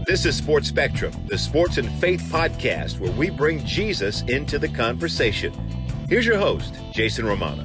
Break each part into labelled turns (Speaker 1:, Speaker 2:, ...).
Speaker 1: This is Sports Spectrum, the sports and faith podcast where we bring Jesus into the conversation. Here's your host, Jason Romano.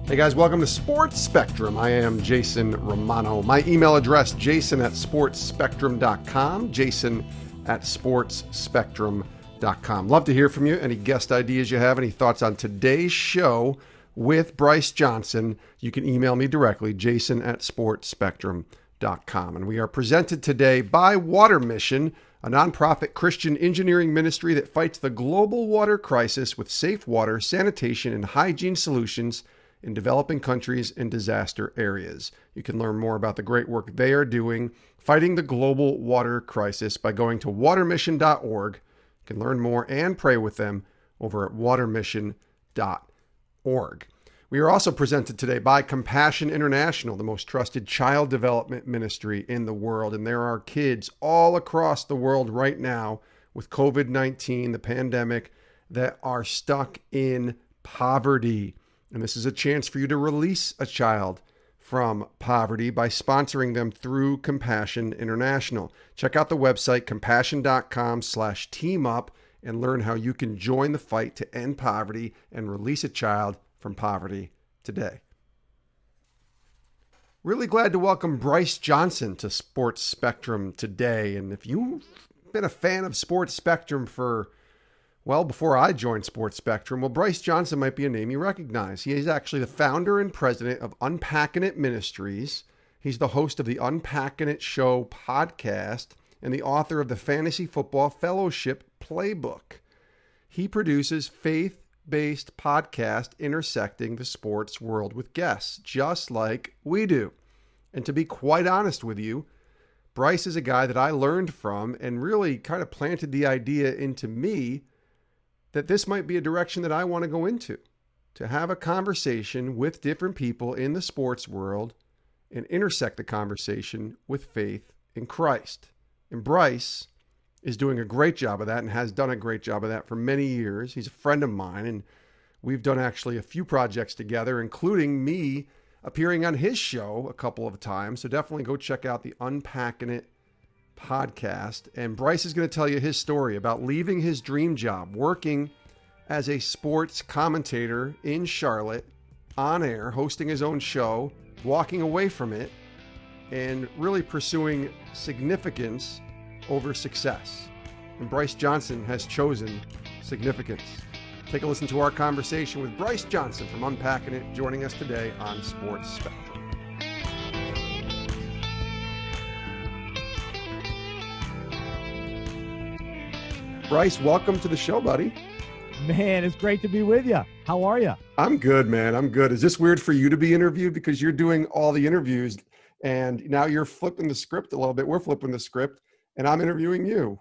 Speaker 2: Hey guys, welcome to Sports Spectrum. I am Jason Romano. My email address, jason@sportsspectrum.com, jason@sportsspectrum.com. Love to hear from you. Any guest ideas you have, any thoughts on today's show with Bryce Johnson, you can email me directly, jason@sportsspectrum.com. And we are presented today by Water Mission, a nonprofit Christian engineering ministry that fights the global water crisis with safe water, sanitation, and hygiene solutions in developing countries and disaster areas. You can learn more about the great work they are doing fighting the global water crisis by going to watermission.org. You can learn more and pray with them over at watermission.org. We are also presented today by Compassion International, the most trusted child development ministry in the world. And there are kids all across the world right now with COVID-19, the pandemic, that are stuck in poverty. And this is a chance for you to release a child from poverty by sponsoring them through Compassion International. Check out the website, compassion.com/teamup, and learn how you can join the fight to end poverty and release a child from poverty today. Really glad to welcome Bryce Johnson to Sports Spectrum today. And if you've been a fan of Sports Spectrum before I joined Sports Spectrum, Bryce Johnson might be a name you recognize. He is actually the founder and president of UNPACKIN Ministries. He's the host of the Unpacking It Show podcast and the author of the Fantasy Football Fellowship Playbook. He produces faith-based podcast intersecting the sports world with guests, just like we do. And to be quite honest with you, Bryce is a guy that I learned from and really kind of planted the idea into me that this might be a direction that I want to go into, to have a conversation with different people in the sports world and intersect the conversation with faith in Christ. And Bryce is doing a great job of that and has done a great job of that for many years. He's a friend of mine, and we've done actually a few projects together, including me appearing on his show a couple of times. So definitely go check out the Unpacking It podcast. And Bryce is going to tell you his story about leaving his dream job, working as a sports commentator in Charlotte, on air, hosting his own show, walking away from it, and really pursuing significance over success. And Bryce Johnson has chosen significance. Take a listen to our conversation with Bryce Johnson from Unpacking It, joining us today on Sports Spectrum. Bryce, welcome to the show, buddy.
Speaker 3: Man, it's great to be with you. How are you?
Speaker 2: I'm good, man. I'm good. Is this weird for you to be interviewed because you're doing all the interviews and now you're flipping the script a little bit? We're flipping the script. And I'm interviewing you.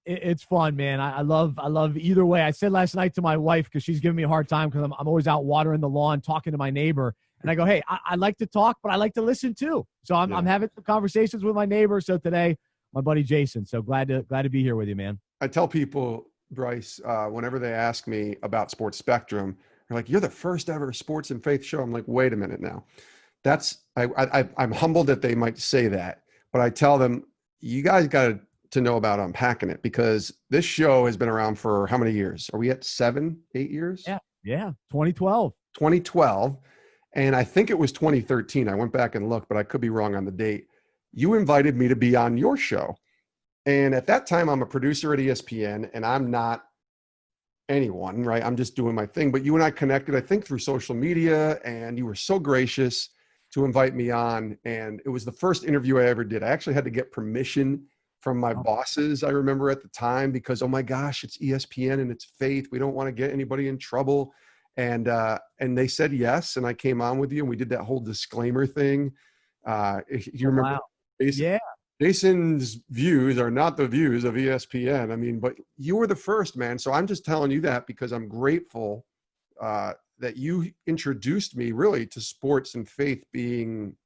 Speaker 3: It's fun, man. I love either way. I said last night to my wife, because she's giving me a hard time because I'm always out watering the lawn, talking to my neighbor. And I go, hey, I like to talk, but I like to listen too. So I'm having some conversations with my neighbor. So today, my buddy Jason. So glad to be here with you, man.
Speaker 2: I tell people, Bryce, whenever they ask me about Sports Spectrum, they're like, you're the first ever sports and faith show. I'm like, wait a minute now. I'm humbled that they might say that, but I tell them, you guys got to know about Unpacking It, because this show has been around for how many years? Are we at 7, 8 years?
Speaker 3: Yeah. 2012.
Speaker 2: 2012. And I think it was 2013. I went back and looked, but I could be wrong on the date. You invited me to be on your show. And at that time, I'm a producer at ESPN, and I'm not anyone, right? I'm just doing my thing. But you and I connected, I think, through social media, and you were so gracious to invite me on. And it was the first interview I ever did. I actually had to get permission from my bosses, I remember at the time, because, oh my gosh, it's ESPN and it's faith. We don't want to get anybody in trouble. And they said yes. And I came on with you and we did that whole disclaimer thing. You remember?
Speaker 3: Wow.
Speaker 2: Jason's views are not the views of ESPN. I mean, but you were the first, man. So I'm just telling you that because I'm grateful that you introduced me really to sports and faith being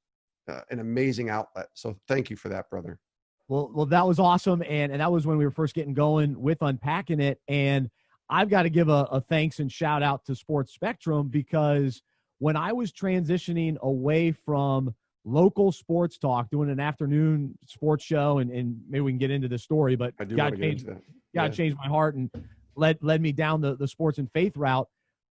Speaker 2: an amazing outlet. So thank you for that, brother.
Speaker 3: Well, that was awesome. And that was when we were first getting going with Unpacking It. And I've got to give a thanks and shout out to Sports Spectrum, because when I was transitioning away from local sports talk, doing an afternoon sports show, and maybe we can get into this story, but
Speaker 2: I do want to get into that.
Speaker 3: God changed my heart and led me down the sports and faith route.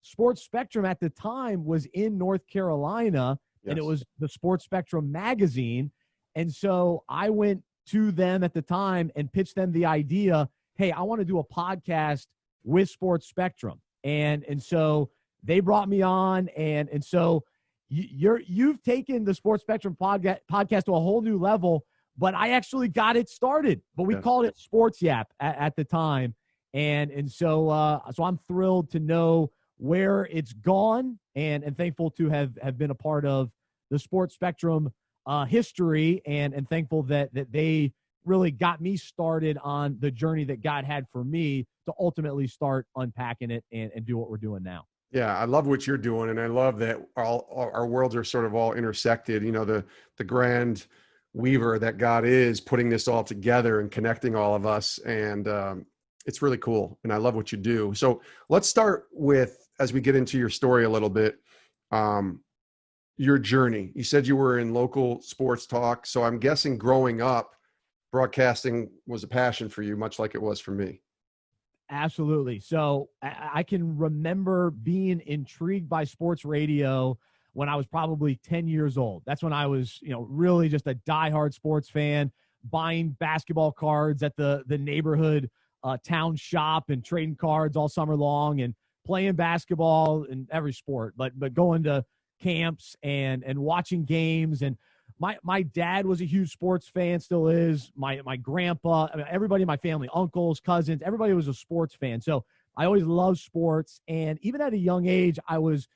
Speaker 3: Sports Spectrum at the time was in North Carolina, and it was the Sports Spectrum magazine. And so I went to them at the time and pitched them the idea, hey, I want to do a podcast with Sports Spectrum. And so they brought me on. And so you've taken the Sports Spectrum podcast to a whole new level, but I actually got it started, but we called it Sports YAPP at the time. And so I'm thrilled to know where it's gone, and thankful to have been a part of the Sports Spectrum history, and thankful that they really got me started on the journey that God had for me to ultimately start unpacking it and do what we're doing now.
Speaker 2: Yeah, I love what you're doing, and I love that our worlds are sort of all intersected. You know, the grand weaver that God is putting this all together and connecting all of us, and it's really cool, and I love what you do. So let's start with, as we get into your story a little bit, your journey. You said you were in local sports talk, so I'm guessing growing up, broadcasting was a passion for you, much like it was for me.
Speaker 3: Absolutely. So I can remember being intrigued by sports radio when I was probably 10 years old. That's when I was, really just a diehard sports fan, buying basketball cards at the neighborhood town shop and trading cards all summer long, and playing basketball in every sport, but going to camps and watching games. And my dad was a huge sports fan, still is. My grandpa, everybody in my family, uncles, cousins, everybody was a sports fan. So I always loved sports. And even at a young age, I was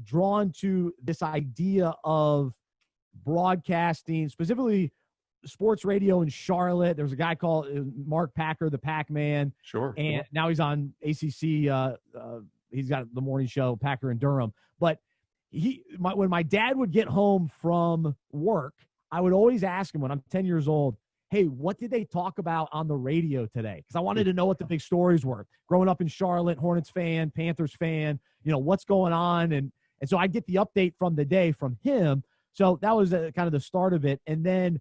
Speaker 3: drawn to this idea of broadcasting, specifically sports radio in Charlotte. There was a guy called Mark Packer, the Pac-Man.
Speaker 2: Sure.
Speaker 3: And now he's on ACC. He's got the morning show, Packer in Durham. But when my dad would get home from work, I would always ask him when I'm 10 years old, hey, what did they talk about on the radio today? Because I wanted to know what the big stories were. Growing up in Charlotte, Hornets fan, Panthers fan, what's going on. And so I get the update from the day from him. So that was kind of the start of it. And then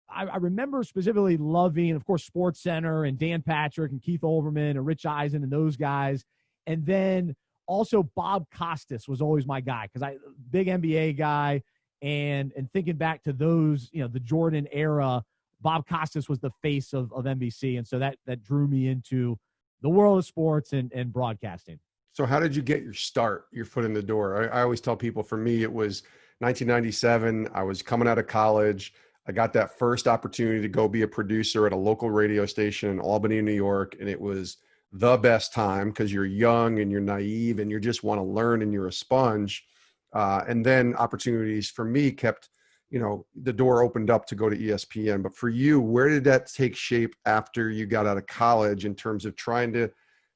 Speaker 3: I remember specifically loving, of course, Sports Center and Dan Patrick and Keith Olbermann and Rich Eisen and those guys. And then also Bob Costas was always my guy, because big NBA guy, and thinking back to those, the Jordan era, Bob Costas was the face of NBC. And so that drew me into the world of sports and broadcasting.
Speaker 2: So how did you get your foot in the door? I always tell people, for me, it was 1997. I was coming out of college. I got that first opportunity to go be a producer at a local radio station in Albany, New York. And it was the best time, because you're young and you're naive and you just want to learn and you're a sponge. And then opportunities for me kept, the door opened up to go to ESPN. But for you, where did that take shape after you got out of college, in terms of trying to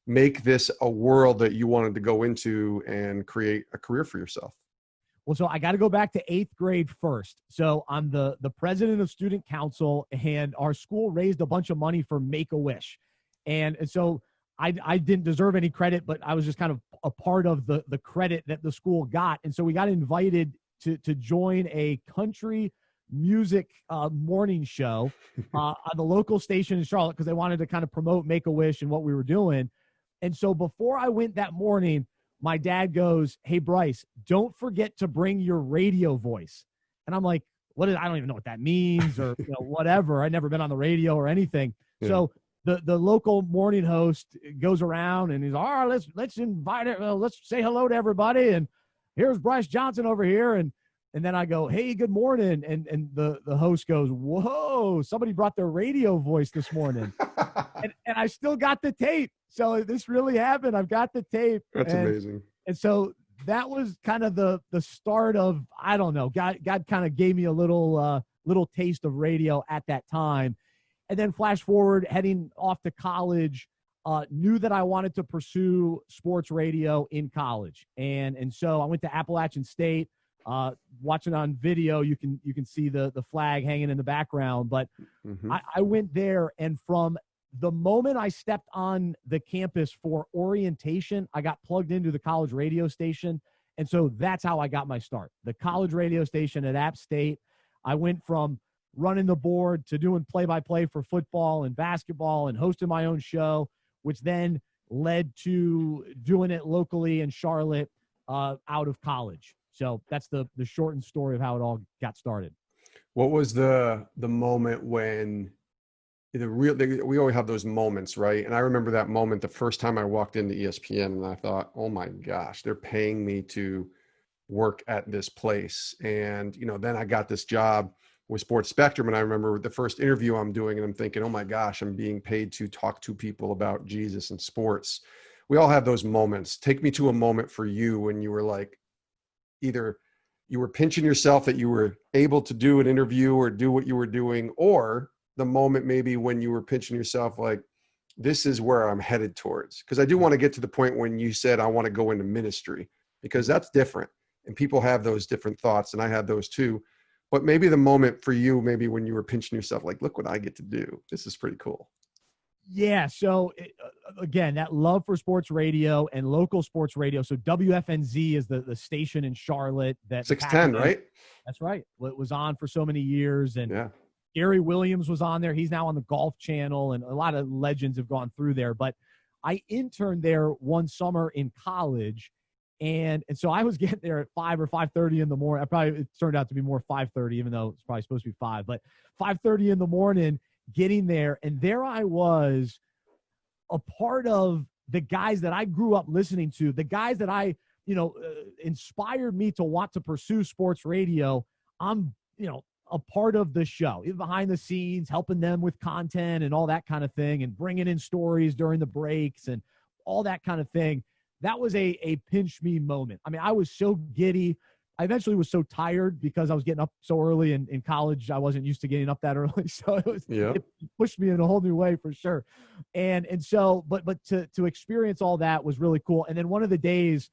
Speaker 2: make this a world that you wanted to go into and create a career for yourself?
Speaker 3: Well, so I got to go back to 8th grade first. So I'm the president of student council, and our school raised a bunch of money for Make-A-Wish. And so I didn't deserve any credit, but I was just kind of a part of the credit that the school got. And so we got invited to join a country music morning show on the local station in Charlotte, because they wanted to kind of promote Make-A-Wish and what we were doing. And so before I went that morning, my dad goes, hey, Bryce, don't forget to bring your radio voice. And I'm like, I don't even know what that means, or whatever. I'd never been on the radio or anything. Yeah. So the local morning host goes around and he's, all right, let's invite it. Let's say hello to everybody. And here's Bryce Johnson over here. And then I go, hey, good morning. And the host goes, whoa, somebody brought their radio voice this morning. and I still got the tape. So this really happened. I've got the tape.
Speaker 2: That's amazing.
Speaker 3: And so that was kind of the start of, I don't know, God kind of gave me a little taste of radio at that time. And then flash forward, heading off to college, knew that I wanted to pursue sports radio in college. And so I went to Appalachian State. Watching on video, you can see the flag hanging in the background. But I went there, and from the moment I stepped on the campus for orientation, I got plugged into the college radio station. And so that's how I got my start. The college radio station at App State. I went from running the board to doing play-by-play for football and basketball and hosting my own show, which then led to doing it locally in Charlotte out of college. So that's the shortened story of how it all got started.
Speaker 2: What was the moment when we always have those moments, right? And I remember that moment the first time I walked into ESPN and I thought, oh my gosh, they're paying me to work at this place. And, then I got this job with Sports Spectrum. And I remember the first interview I'm doing and I'm thinking, oh my gosh, I'm being paid to talk to people about Jesus and sports. We all have those moments. Take me to a moment for you when you were like, either you were pinching yourself that you were able to do an interview or do what you were doing, or the moment maybe when you were pinching yourself like, this is where I'm headed towards. Because I do want to get to the point when you said, I want to go into ministry, because that's different. And people have those different thoughts, and I had those too. But maybe the moment for you, maybe when you were pinching yourself, like, look what I get to do. This is pretty cool.
Speaker 3: Yeah. So again, that love for sports radio and local sports radio. So WFNZ is the station in Charlotte that
Speaker 2: 610, right?
Speaker 3: That's right. It was on for so many years. And
Speaker 2: yeah.
Speaker 3: Gary Williams was on there. He's now on the Golf Channel, and a lot of legends have gone through there. But I interned there one summer in college, and so I was getting there at 5 or 5:30 in the morning. It turned out to be more 5:30, even though it's probably supposed to be 5. But 5:30 in the morning, getting there, and there I was, a part of the guys that I grew up listening to, the guys that inspired me to want to pursue sports radio. I'm, a part of the show, even behind the scenes, helping them with content and all that kind of thing, and bringing in stories during the breaks and all that kind of thing. That was a pinch me moment. I mean, I was so giddy. I eventually was so tired because I was getting up so early in college. I wasn't used to getting up that early. So it pushed me in a whole new way for sure. And so, but to experience all that was really cool. And then one of the days,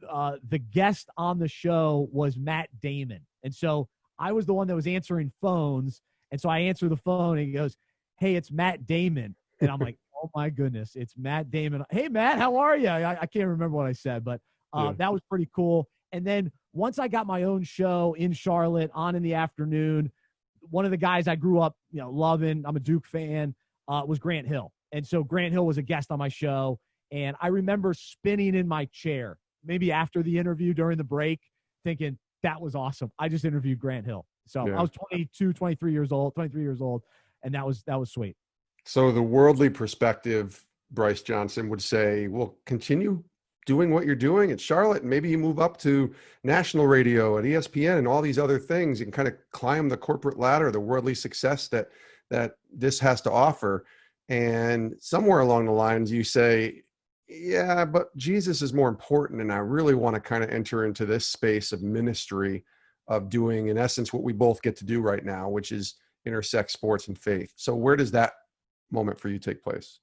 Speaker 3: the guest on the show was Matt Damon. And so I was the one that was answering phones. And so I answer the phone and he goes, "Hey, it's Matt Damon." And I'm like, oh my goodness, it's Matt Damon. "Hey Matt, how are you?" I can't remember what I said, but that was pretty cool. And then once I got my own show in Charlotte on in the afternoon, one of the guys I grew up, loving, I'm a Duke fan, was Grant Hill. And so Grant Hill was a guest on my show. And I remember spinning in my chair, maybe after the interview during the break, thinking, that was awesome. I just interviewed Grant Hill. So I was 23 years old, and that was sweet.
Speaker 2: So the worldly perspective, Bryce Johnson would say, well, continue doing what you're doing at Charlotte, and maybe you move up to national radio at ESPN and all these other things and kind of climb the corporate ladder, the worldly success that this has to offer. And somewhere along the lines, you say, yeah, but Jesus is more important. And I really want to kind of enter into this space of ministry, of doing, in essence, what we both get to do right now, which is intersect sports and faith. So where does that moment for you take place?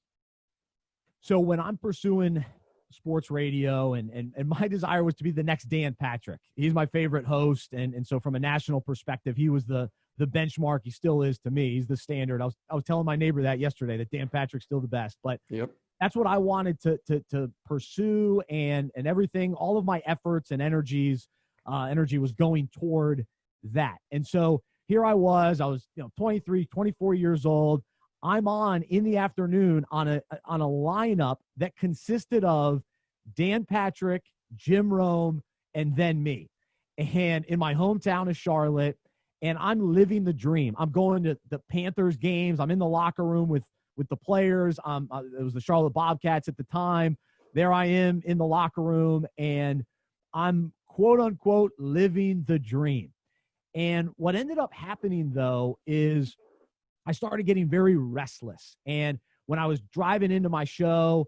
Speaker 3: So when I'm pursuing sports radio, and my desire was to be the next Dan Patrick. He's my favorite host. And so from a national perspective, he was the benchmark. He still is to me. He's the standard. I was telling my neighbor that yesterday, that Dan Patrick's still the best, but that's what I wanted to pursue, and everything, all of my efforts and energy was going toward that. And so here I was 23, 24 years old. I'm on in the afternoon on a lineup that consisted of Dan Patrick, Jim Rome, and then me. And in my hometown of Charlotte, and I'm living the dream. I'm going to the Panthers games. I'm in the locker room with the players. It was the Charlotte Bobcats at the time. There I am in the locker room, and I'm quote unquote living the dream. And what ended up happening though is I started getting very restless. And when I was driving into my show,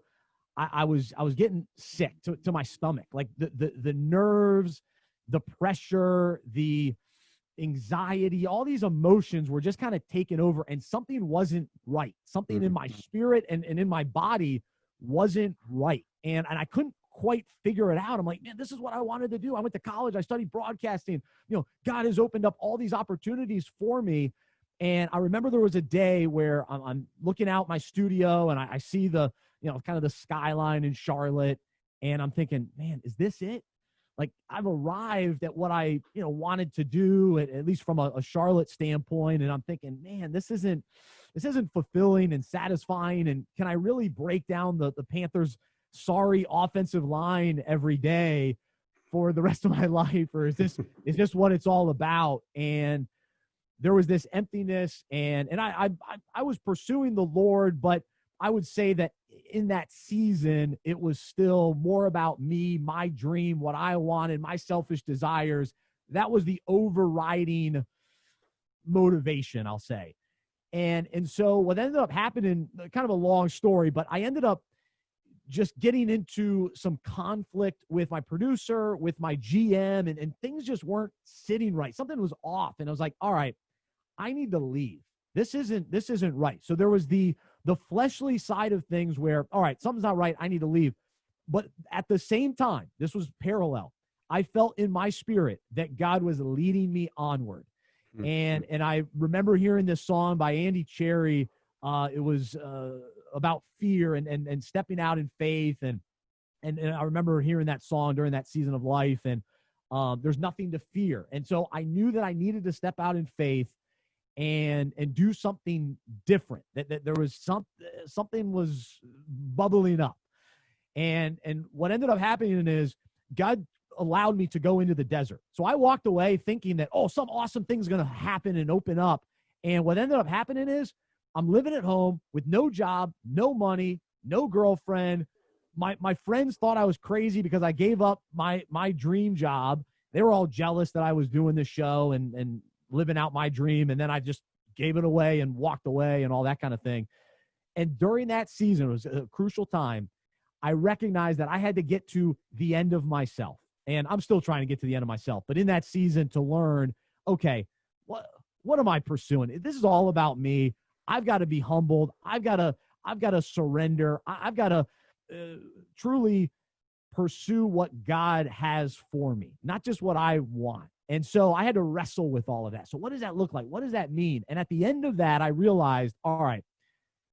Speaker 3: I was getting sick to my stomach, like the nerves, the pressure, the anxiety, all these emotions were just kind of taken over, and something wasn't right. Something in my spirit and in my body wasn't right. And I couldn't quite figure it out. I'm like, man, this is what I wanted to do. I went to college. I studied broadcasting. God has opened up all these opportunities for me. And I remember there was a day where I'm looking out my studio and I see the, kind of the skyline in Charlotte. And I'm thinking, man, is this it? like I've arrived at what I, wanted to do, at least from a Charlotte standpoint. And I'm thinking, man, this isn't fulfilling and satisfying. And can I really break down the Panthers' sorry offensive line every day for the rest of my life? Or is this what it's all about? And there was this emptiness, and I was pursuing the Lord, but I would say that in that season, it was still more about me, my dream, what I wanted, my selfish desires. That was the overriding motivation, I'll say. And so what ended up happening, kind of a long story, but I ended up just getting into some conflict with my producer, with my GM, and things just weren't sitting right. Something was off. And I was like, all right, I need to leave. This isn't right. So there was the fleshly side of things where, all right, something's not right. I need to leave. But at the same time, this was parallel. I felt in my spirit that God was leading me onward. Mm-hmm. And I remember hearing this song by Andy Cherry. It was about fear and stepping out in faith. And I remember hearing that song during that season of life. And there's nothing to fear. And so I knew that I needed to step out in faith and do something different, that there was something was bubbling up. And what ended up happening is God allowed me to go into the desert. So I walked away thinking that, some awesome thing's going to happen and open up. And what ended up happening is I'm living at home with no job, no money, no girlfriend. My friends thought I was crazy because I gave up my dream job. They were all jealous that I was doing this show and living out my dream. And then I just gave it away and walked away and all that kind of thing. And during that season, it was a crucial time. I recognized that I had to get to the end of myself. And I'm still trying to get to the end of myself. But in that season, to learn, okay, what am I pursuing? This is all about me. I've got to be humbled. I've got to surrender. I've got to truly pursue what God has for me, not just what I want. And so I had to wrestle with all of that. So what does that look like? What does that mean? And at the end of that, I realized, all right,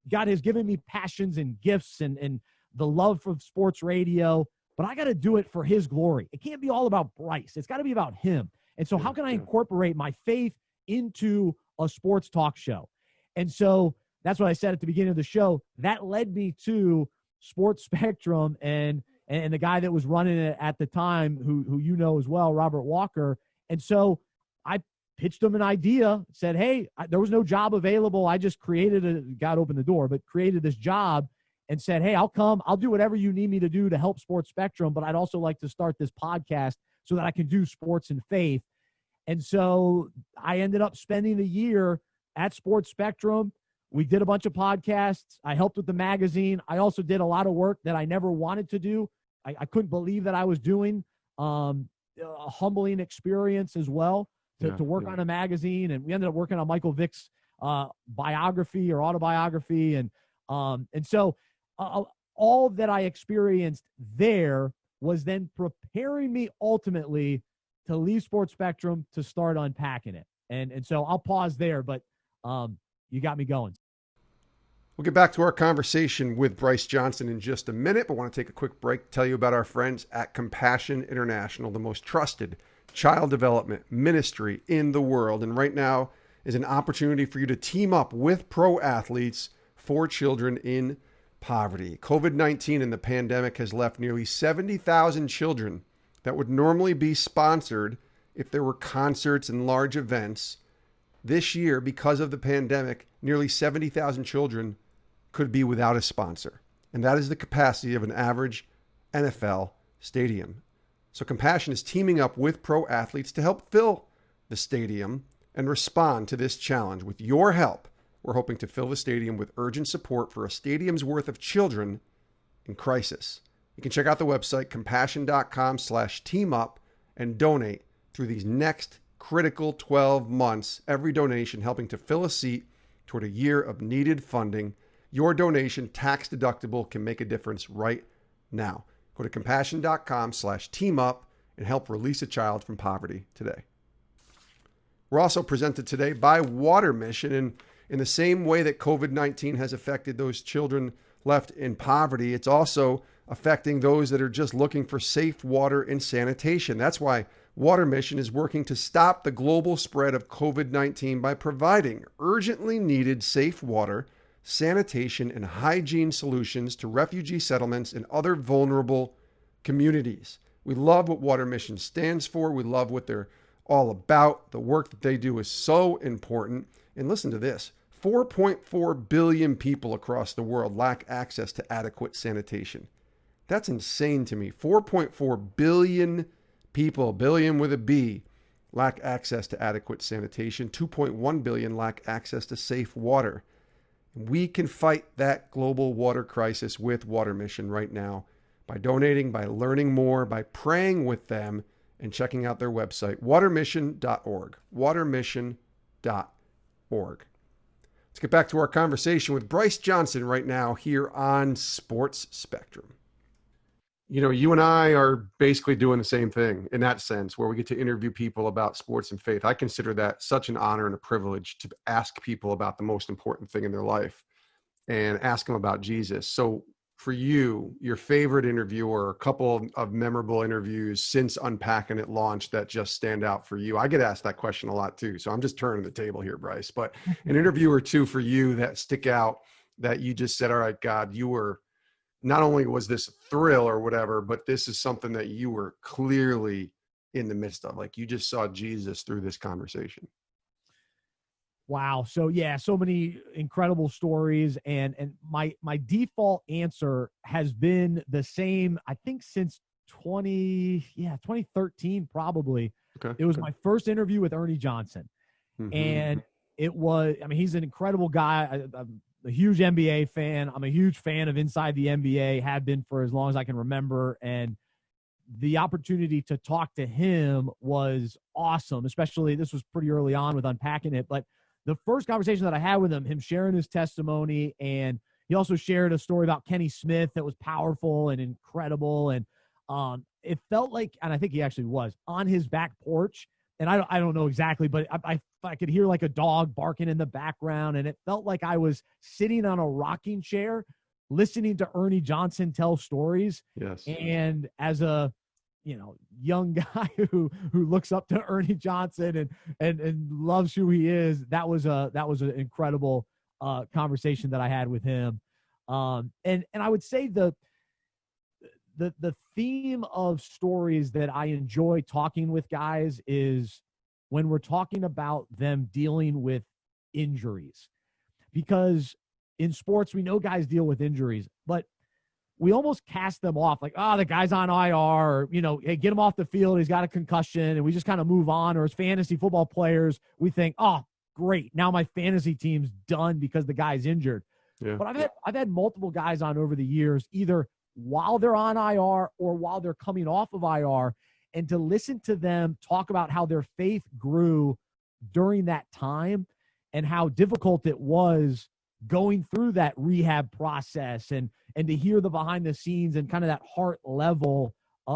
Speaker 3: God has given me passions and gifts and the love for sports radio, but I got to do it for his glory. It can't be all about Bryce. It's got to be about him. And so how can I incorporate my faith into a sports talk show? And so that's what I said at the beginning of the show. That led me to Sports Spectrum and the guy that was running it at the time, who you know as well, Robert Walker. And so I pitched him an idea, said, hey, there was no job available. I just God opened the door, but created this job and said, hey, I'll come. I'll do whatever you need me to do to help Sports Spectrum, but I'd also like to start this podcast so that I can do sports and faith. And so I ended up spending a year at Sports Spectrum. We did a bunch of podcasts. I helped with the magazine. I also did a lot of work that I never wanted to do. I couldn't believe that I was doing a humbling experience as well to work on a magazine. And we ended up working on Michael Vick's biography or autobiography. And so all that I experienced there was then preparing me ultimately to leave Sports Spectrum to start unpacking it. And so I'll pause there, but you got me going.
Speaker 2: We'll get back to our conversation with Bryce Johnson in just a minute, but want to take a quick break to tell you about our friends at Compassion International, the most trusted child development ministry in the world. And right now is an opportunity for you to team up with pro athletes for children in poverty. COVID-19 and the pandemic has left nearly 70,000 children that would normally be sponsored if there were concerts and large events. This year, because of the pandemic, nearly 70,000 children could be without a sponsor. And that is the capacity of an average NFL stadium. So Compassion is teaming up with pro athletes to help fill the stadium and respond to this challenge. With your help, we're hoping to fill the stadium with urgent support for a stadium's worth of children in crisis. You can check out the website, compassion.com/teamup, and donate through these next critical 12 months, every donation helping to fill a seat toward a year of needed funding. Your donation, tax deductible, can make a difference right now. Go to compassion.com/teamup and help release a child from poverty today. We're also presented today by Water Mission. And in the same way that COVID-19 has affected those children left in poverty. It's also affecting those that are just looking for safe water and sanitation. That's why Water Mission is working to stop the global spread of COVID-19 by providing urgently needed safe water, sanitation, and hygiene solutions to refugee settlements and other vulnerable communities. We love what Water Mission stands for. We love what they're all about. The work that they do is so important. And listen to this. 4.4 billion people across the world lack access to adequate sanitation. That's insane to me. 4.4 billion people, billion with a B, lack access to adequate sanitation. 2.1 billion lack access to safe water. We can fight that global water crisis with Water Mission right now by donating, by learning more, by praying with them, and checking out their website, watermission.org. Watermission.org. Let's get back to our conversation with Bryce Johnson right now here on Sports Spectrum. You know, you and I are basically doing the same thing in that sense, where we get to interview people about sports and faith. I consider that such an honor and a privilege to ask people about the most important thing in their life and ask them about Jesus. So for you, your favorite interview or a couple of memorable interviews since Unpacking It launched that just stand out for you? I get asked that question a lot too. So I'm just turning the table here, Bryce, but an interview or two for you that stick out that you just said, all right, God, you were, not only was this a thrill or whatever, but this is something that you were clearly in the midst of. Like you just saw Jesus through this conversation.
Speaker 3: Wow. So yeah, so many incredible stories. And my default answer has been the same, I think since 2013, probably.
Speaker 2: Okay.
Speaker 3: It was my first interview with Ernie Johnson.
Speaker 2: Mm-hmm.
Speaker 3: And it was, I mean, he's an incredible guy. I'm a huge NBA fan. I'm a huge fan of Inside the NBA, have been for as long as I can remember. And the opportunity to talk to him was awesome, especially this was pretty early on with Unpacking It. But the first conversation that I had with him sharing his testimony, and he also shared a story about Kenny Smith that was powerful and incredible. And it felt like, and I think he actually was on his back porch. And I don't know exactly, but I could hear like a dog barking in the background. And it felt like I was sitting on a rocking chair, listening to Ernie Johnson tell stories.
Speaker 2: Yes.
Speaker 3: And as a, young guy who looks up to Ernie Johnson and loves who he is, that was an incredible conversation that I had with him. And I would say the theme of stories that I enjoy talking with guys is when we're talking about them dealing with injuries, because in sports, we know guys deal with injuries, but we almost cast them off like, oh, the guy's on IR, or, hey, get him off the field. He's got a concussion, and we just kind of move on. Or as fantasy football players, we think, oh, great, now my fantasy team's done because the guy's injured. Yeah. But I've had multiple guys on over the years, either while they're on IR or while they're coming off of IR, and to listen to them talk about how their faith grew during that time and how difficult it was going through that rehab process, and to hear the behind the scenes and kind of that heart level,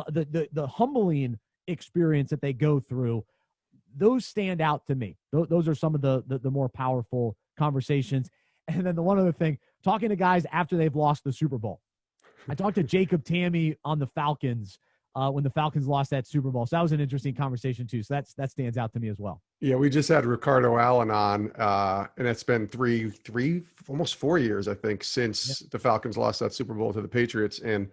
Speaker 3: the humbling experience that they go through, those stand out to me. Those are some of the more powerful conversations. And then the one other thing, talking to guys after they've lost the Super Bowl. I talked to Jacob Tammy on the Falcons when the Falcons lost that Super Bowl. So that was an interesting conversation too. So that stands out to me as well. Yeah,
Speaker 2: we just had Ricardo Allen on, and it's been three, almost 4 years, I think, since the Falcons lost that Super Bowl to the Patriots. And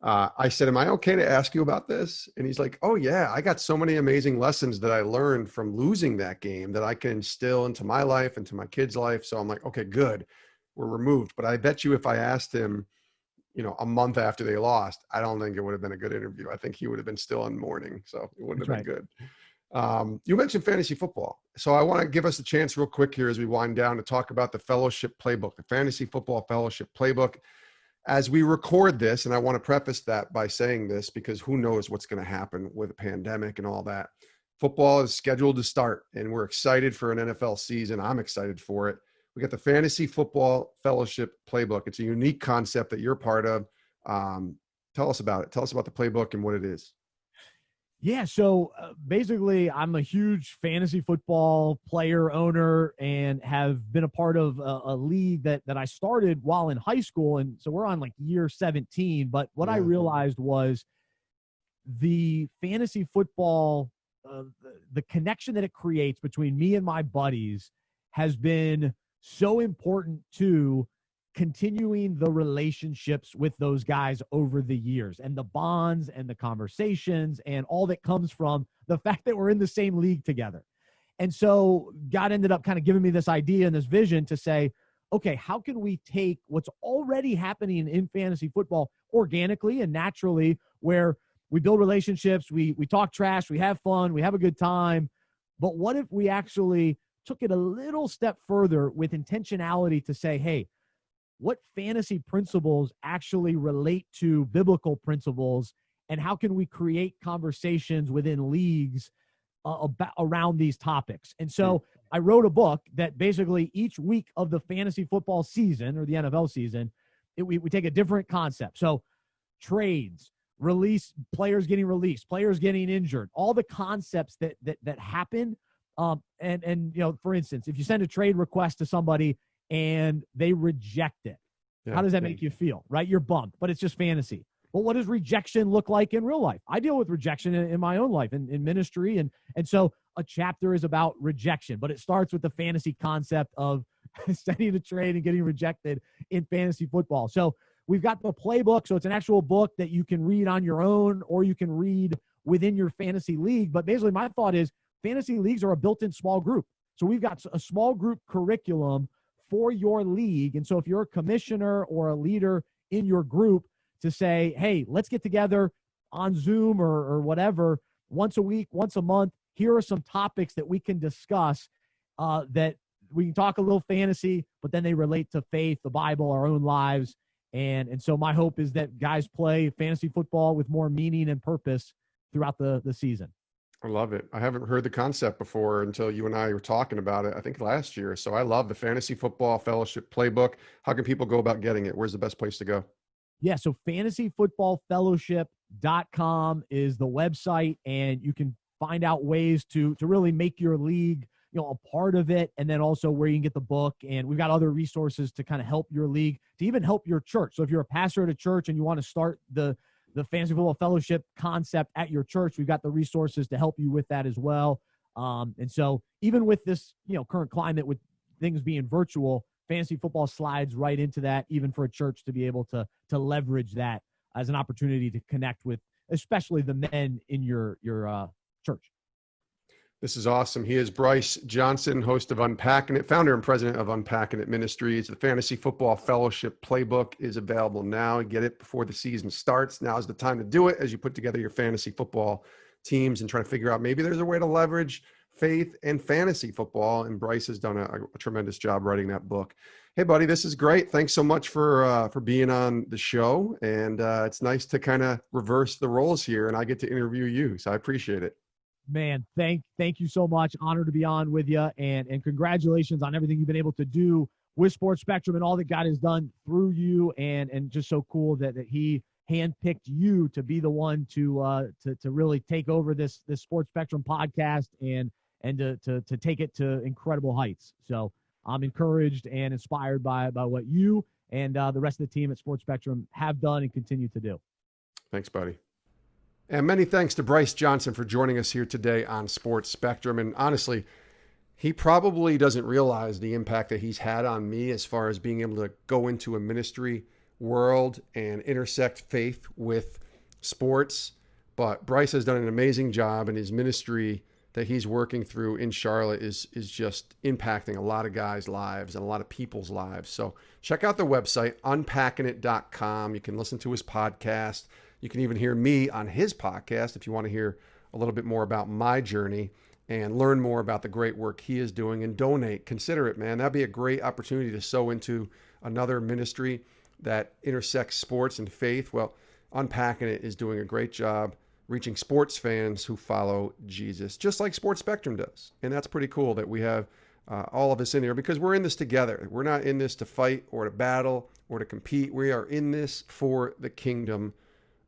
Speaker 2: I said, am I okay to ask you about this? And he's like, oh yeah, I got so many amazing lessons that I learned from losing that game that I can instill into my life, into my kids' life. So I'm like, okay, good. We're removed. But I bet you if I asked him, a month after they lost, I don't think it would have been a good interview. I think he would have been still in mourning. So it wouldn't have been good. You mentioned fantasy football. So I want to give us a chance real quick here as we wind down to talk about the Fellowship Playbook, the Fantasy Football Fellowship Playbook. As we record this, and I want to preface that by saying this because who knows what's going to happen with a pandemic and all that. Football is scheduled to start, and we're excited for an NFL season. I'm excited for it. We got the Fantasy Football Fellowship Playbook. It's a unique concept that you're part of. Tell us about it. Tell us about the playbook and what it is.
Speaker 3: Yeah, so basically, I'm a huge fantasy football player, owner, and have been a part of a league that I started while in high school. And so we're on like year 17. But what I
Speaker 2: Yeah.
Speaker 3: realized was the fantasy football, the connection that it creates between me and my buddies has been so important to continuing the relationships with those guys over the years, and the bonds and the conversations and all that comes from the fact that we're in the same league together. And so God ended up kind of giving me this idea and this vision to say, okay, how can we take what's already happening in fantasy football organically and naturally, where we build relationships, we talk trash, we have fun, we have a good time. But what if we actually took it a little step further with intentionality to say, hey, what fantasy principles actually relate to biblical principles, and how can we create conversations within leagues around these topics? And so I wrote a book that basically each week of the fantasy football season, or the NFL season, we take a different concept. So trades, release, players getting released, players getting injured, all the concepts that happen. And you know, for instance, if you send a trade request to somebody and they reject it, how does that make you feel? Right? You're bummed, but it's just fantasy. Well, what does rejection look like in real life? I deal with rejection in my own life, in ministry. And so a chapter is about rejection, but it starts with the fantasy concept of sending a trade and getting rejected in fantasy football. So we've got the playbook. So it's an actual book that you can read on your own, or you can read within your fantasy league. But basically my thought is fantasy leagues are a built-in small group. So we've got a small group curriculum for your league. And so if you're a commissioner or a leader in your group, to say, hey, let's get together on Zoom or whatever, once a week, once a month, here are some topics that we can discuss, that we can talk a little fantasy, but then they relate to faith, the Bible, our own lives. And so my hope is that guys play fantasy football with more meaning and purpose throughout the season.
Speaker 2: I love it. I haven't heard the concept before until you and I were talking about it, I think last year. So I love the Fantasy Football Fellowship Playbook. How can people go about getting it? Where's the best place to go?
Speaker 3: Yeah, so fantasyfootballfellowship.com is the website, and you can find out ways to really make your league, you know, a part of it, and then also where you can get the book. And we've got other resources to kind of help your league, to even help your church. So if you're a pastor at a church and you want to start the Fantasy Football Fellowship concept at your church, we've got the resources to help you with that as well. And so even with this, you know, current climate with things being virtual, fantasy football slides right into that, even for a church to be able to leverage that as an opportunity to connect with, especially the men in your church.
Speaker 2: This is awesome. He is Bryce Johnson, host of Unpacking It, founder and president of Unpacking It Ministries. The Fantasy Football Fellowship Playbook is available now. Get it before the season starts. Now is the time to do it as you put together your fantasy football teams and try to figure out maybe there's a way to leverage faith and fantasy football. And Bryce has done a tremendous job writing that book. Hey, buddy, this is great. Thanks so much for being on the show. And it's nice to kind of reverse the roles here, and I get to interview you. So I appreciate it.
Speaker 3: Man, thank you so much. Honored to be on with you, and congratulations on everything you've been able to do with Sports Spectrum and all that God has done through you. And just so cool that he handpicked you to be the one to really take over this Sports Spectrum podcast and to take it to incredible heights. So I'm encouraged and inspired by what you and the rest of the team at Sports Spectrum have done and continue to do.
Speaker 2: Thanks, buddy. And many thanks to Bryce Johnson for joining us here today on Sports Spectrum. And honestly, he probably doesn't realize the impact that he's had on me as far as being able to go into a ministry world and intersect faith with sports. But Bryce has done an amazing job, and his ministry that he's working through in Charlotte is just impacting a lot of guys' lives and a lot of people's lives. So check out the website, unpackingit.com. You can listen to his podcast. You can even hear me on his podcast if you want to hear a little bit more about my journey and learn more about the great work he is doing, and donate. Consider it, man. That'd be a great opportunity to sow into another ministry that intersects sports and faith. Well, Unpacking It is doing a great job reaching sports fans who follow Jesus, just like Sports Spectrum does. And that's pretty cool that we have all of us in here, because we're in this together. We're not in this to fight or to battle or to compete. We are in this for the kingdom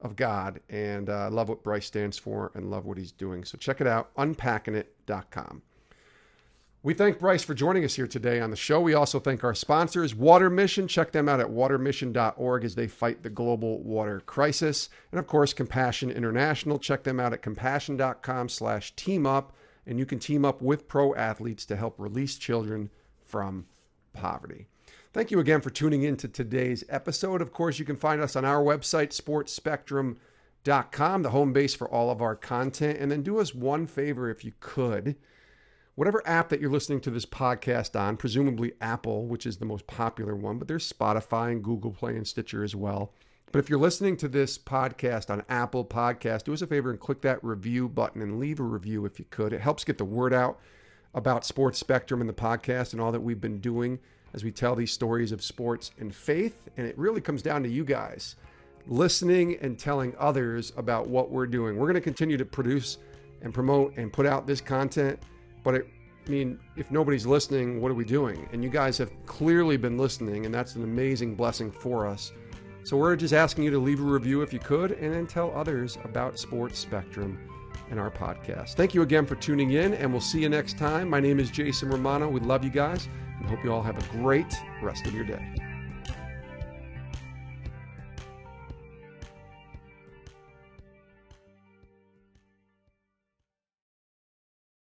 Speaker 2: of God. And I love what Bryce stands for and love what he's doing. So check it out, unpackingit.com. We thank Bryce for joining us here today on the show. We also thank our sponsors, Water Mission. Check them out at watermission.org as they fight the global water crisis. And of course, Compassion International. Check them out at compassion.com/teamup. And you can team up with pro athletes to help release children from poverty. Thank you again for tuning in to today's episode. Of course, you can find us on our website, sportsspectrum.com, the home base for all of our content. And then do us one favor if you could. Whatever app that you're listening to this podcast on, presumably Apple, which is the most popular one, but there's Spotify and Google Play and Stitcher as well. But if you're listening to this podcast on Apple Podcast, do us a favor and click that review button and leave a review if you could. It helps get the word out about Sports Spectrum and the podcast and all that we've been doing as we tell these stories of sports and faith. And it really comes down to you guys listening and telling others about what we're doing. We're going to continue to produce and promote and put out this content. But if nobody's listening, what are we doing? And you guys have clearly been listening, and that's an amazing blessing for us. So we're just asking you to leave a review if you could, and then tell others about Sports Spectrum and our podcast. Thank you again for tuning in, and we'll see you next time. My name is Jason Romano. We love you guys, and hope you all have a great rest of your day.